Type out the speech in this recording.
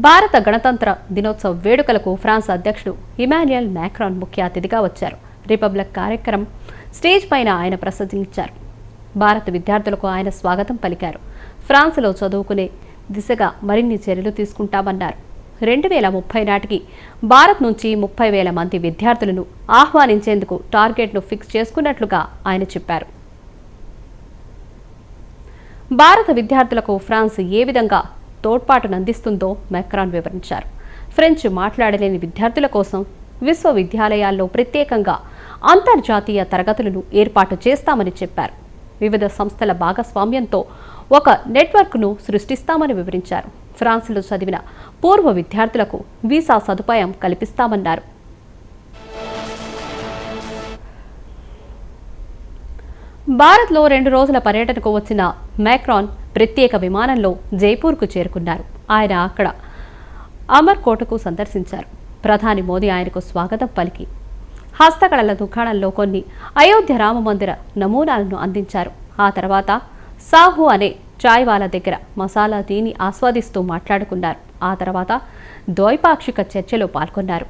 భారత గణతంత్ర దినోత్సవ వేడుకలకు ఫ్రాన్స్ అధ్యక్షుడు ఇమాన్యుయల్ మ్యాక్రాన్ ముఖ్య అతిథిగా వచ్చారు. రిపబ్లిక్ కార్యక్రమం స్టేజ్ పైన ఆయన ప్రసంగించారు. భారత విద్యార్థులకు ఆయన స్వాగతం పలికారు. ఫ్రాన్స్లో చదువుకునే దిశగా మరిన్ని చర్యలు తీసుకుంటామన్నారు. 2030 నాటికి భారత్ నుంచి 30,000 మంది విద్యార్థులను ఆహ్వానించేందుకు టార్గెట్ను ఫిక్స్ చేసుకున్నట్లుగా ఆయన చెప్పారు. భారత విద్యార్థులకు ఫ్రాన్స్ ఏ విధంగా తోడ్పాటునందిస్తుందో మ్యాక్రాన్ వివరించారు. ఫ్రెంచ్ మాట్లాడలేని విద్యార్థుల కోసం విశ్వవిద్యాలయాల్లో ప్రత్యేకంగా అంతర్జాతీయ తరగతులను ఏర్పాటు చేస్తామని చెప్పారు. వివిధ సంస్థల భాగస్వామ్యంతో ఒక నెట్వర్క్ను సృష్టిస్తామని వివరించారు. ఫ్రాన్స్లో చదివిన పూర్వ విద్యార్థులకు వీసా సదుపాయం కల్పిస్తామన్నారు. భారత్లో 2 రోజుల పర్యటనకు వచ్చిన మ్యాక్రాన్ ప్రత్యేక విమానంలో జైపూర్కు చేరుకున్నారు. ఆయన అక్కడ అమర్ కోటకు సందర్శించారు. ప్రధాని మోదీ ఆయనకు స్వాగతం పలికి హస్తకళల దుకాణంలో కొన్ని అయోధ్య రామ మందిర నమూనాలను అందించారు. ఆ తర్వాత సాహు అనే చాయ్వాలా దగ్గర మసాలా టీని ఆస్వాదిస్తూ మాట్లాడుకున్నారు. ఆ తర్వాత ద్వైపాక్షిక చర్చలో పాల్గొన్నారు.